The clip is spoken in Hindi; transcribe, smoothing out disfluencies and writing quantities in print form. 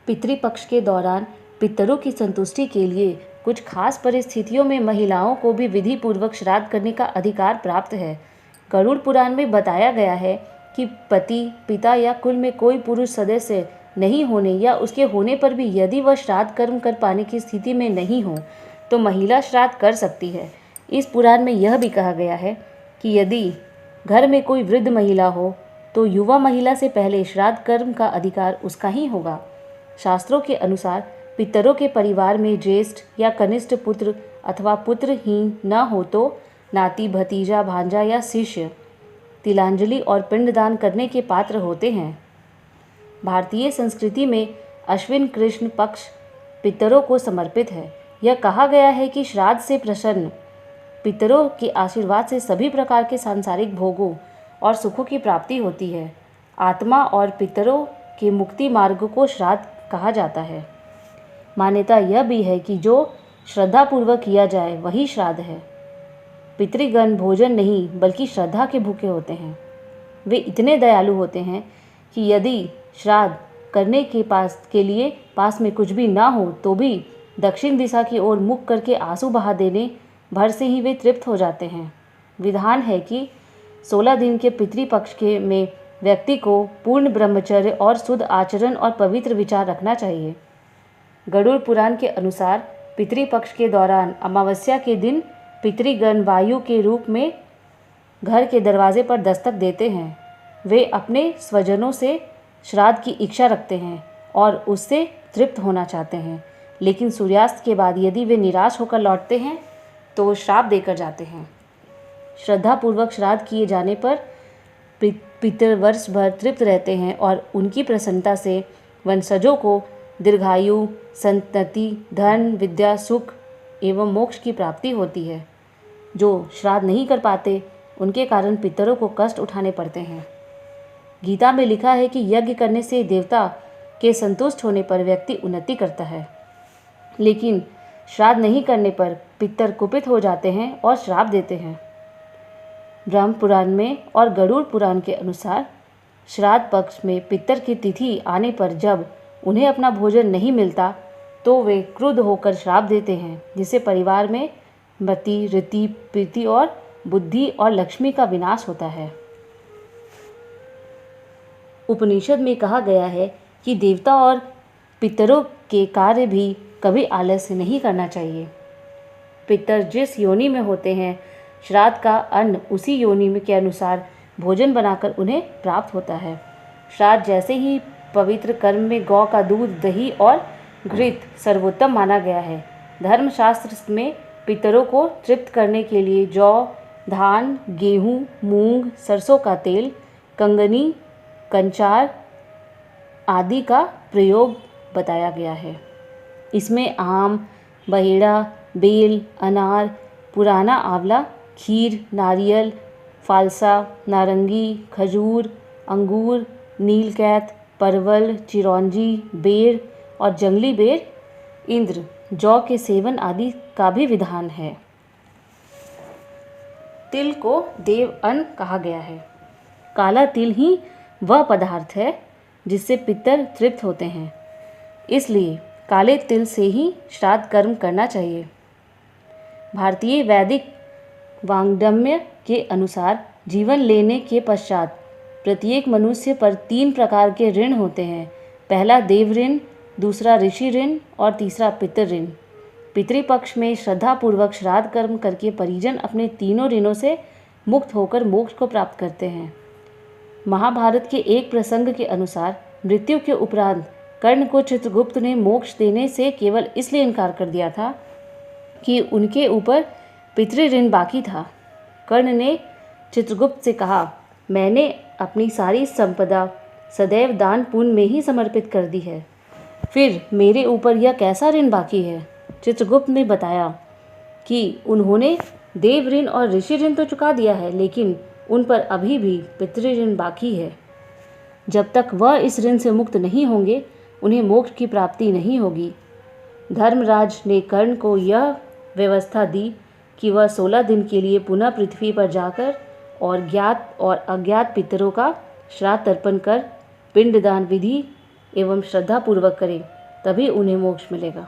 पितृपक्ष के दौरान पितरों की संतुष्टि के लिए कुछ खास परिस्थितियों में महिलाओं को भी विधि पूर्वक श्राद्ध करने का अधिकार प्राप्त है। गरुड़ पुराण में बताया गया है कि पति, पिता या कुल में कोई पुरुष सदस्य नहीं होने या उसके होने पर भी यदि वह श्राद्ध कर्म कर पाने की स्थिति में नहीं हो तो महिला श्राद्ध कर सकती है। इस पुराण में यह भी कहा गया है कि यदि घर में कोई वृद्ध महिला हो तो युवा महिला से पहले श्राद्ध कर्म का अधिकार उसका ही होगा। शास्त्रों के अनुसार पितरों के परिवार में ज्येष्ठ या कनिष्ठ पुत्र अथवा पुत्रहीन न हो तो नाती, भतीजा, भांजा या शिष्य तिलांजलि और पिंडदान करने के पात्र होते हैं। भारतीय संस्कृति में अश्विन कृष्ण पक्ष पितरों को समर्पित है। यह कहा गया है कि श्राद्ध से प्रसन्न पितरों के आशीर्वाद से सभी प्रकार के सांसारिक भोगों और सुखों की प्राप्ति होती है। आत्मा और पितरों के मुक्ति मार्ग को श्राद्ध कहा जाता है। मान्यता यह भी है कि जो श्रद्धापूर्वक किया जाए वही श्राद्ध है। पितृगण भोजन नहीं बल्कि श्रद्धा के भूखे होते हैं। वे इतने दयालु होते हैं कि यदि श्राद्ध करने के लिए पास में कुछ भी ना हो तो भी दक्षिण दिशा की ओर मुख करके आंसू बहा देने भर से ही वे तृप्त हो जाते हैं। विधान है कि 16 दिन के पितृपक्ष के में व्यक्ति को पूर्ण ब्रह्मचर्य और शुद्ध आचरण और पवित्र विचार रखना चाहिए। गरुड़ पुराण के अनुसार पितृपक्ष के दौरान अमावस्या के दिन पितृगण वायु के रूप में घर के दरवाजे पर दस्तक देते हैं। वे अपने स्वजनों से श्राद्ध की इच्छा रखते हैं और उससे तृप्त होना चाहते हैं, लेकिन सूर्यास्त के बाद यदि वे निराश होकर लौटते हैं तो श्राप देकर जाते हैं। श्रद्धापूर्वक श्राद्ध किए जाने पर पितर वर्ष भर तृप्त रहते हैं और उनकी प्रसन्नता से वंशजों को दीर्घायु, संतति, धन, विद्या, सुख एवं मोक्ष की प्राप्ति होती है। जो श्राद्ध नहीं कर पाते उनके कारण पितरों को कष्ट उठाने पड़ते हैं। गीता में लिखा है कि यज्ञ करने से देवता के संतुष्ट होने पर व्यक्ति उन्नति करता है, लेकिन श्राद्ध नहीं करने पर पितर कुपित हो जाते हैं और श्राप देते हैं। ब्रह्म पुराण में और गरुड़ पुराण के अनुसार श्राद्ध पक्ष में पितर की तिथि आने पर जब उन्हें अपना भोजन नहीं मिलता तो वे क्रुद्ध होकर श्राप देते हैं, जिससे परिवार में मति, रीति, प्रीति और बुद्धि और लक्ष्मी का विनाश होता है। उपनिषद में कहा गया है कि देवता और पितरों के कार्य भी कभी आलस्य नहीं करना चाहिए। पितर जिस योनि में होते हैं, श्राद्ध का अन्न उसी योनि में के अनुसार भोजन बनाकर उन्हें प्राप्त होता है। श्राद्ध जैसे ही पवित्र कर्म में गौ का दूध, दही और घृत सर्वोत्तम माना गया है। धर्मशास्त्र में पितरों को तृप्त करने के लिए जौ, धान, गेहूँ, मूंग, सरसों का तेल, कंगनी, कंचार आदि का प्रयोग बताया गया है। इसमें आम, बहेड़ा, बेल, अनार, पुराना आंवला, खीर, नारियल, फालसा, नारंगी, खजूर, अंगूर, नीलकैत, परवल, चिरौंजी, बेर और जंगली बेर, इंद्र, जौ के सेवन आदि का भी विधान है। तिल को देव अन्न कहा गया है। काला तिल ही वह पदार्थ है जिससे पितर तृप्त होते हैं, इसलिए काले तिल से ही श्राद्ध कर्म करना चाहिए। भारतीय वैदिक वाङ्मय के अनुसार जीवन लेने के पश्चात प्रत्येक मनुष्य पर 3 प्रकार के ऋण होते हैं। पहला देव ऋण, दूसरा ऋषि ऋण और तीसरा पितृ ऋण। पितृपक्ष में श्रद्धापूर्वक श्राद्ध कर्म करके परिजन अपने तीनों ऋणों से मुक्त होकर मोक्ष को प्राप्त करते हैं। महाभारत के एक प्रसंग के अनुसार मृत्यु के उपरांत कर्ण को चित्रगुप्त ने मोक्ष देने से केवल इसलिए इनकार कर दिया था कि उनके ऊपर पितृ ऋण बाकी था। कर्ण ने चित्रगुप्त से कहा, मैंने अपनी सारी संपदा सदैव दान पुण्य में ही समर्पित कर दी है, फिर मेरे ऊपर यह कैसा ऋण बाकी है। चित्रगुप्त ने बताया कि उन्होंने देव ऋण और ऋषि ऋण तो चुका दिया है, लेकिन उन पर अभी भी पितृ ऋण बाकी है। जब तक वह इस ऋण से मुक्त नहीं होंगे उन्हें मोक्ष की प्राप्ति नहीं होगी। धर्मराज ने कर्ण को यह व्यवस्था दी कि वह 16 दिन के लिए पुनः पृथ्वी पर जाकर और ज्ञात और अज्ञात पितरों का श्राद्ध तर्पण कर पिंडदान विधि एवं श्रद्धापूर्वक करें। तभी उन्हें मोक्ष मिलेगा।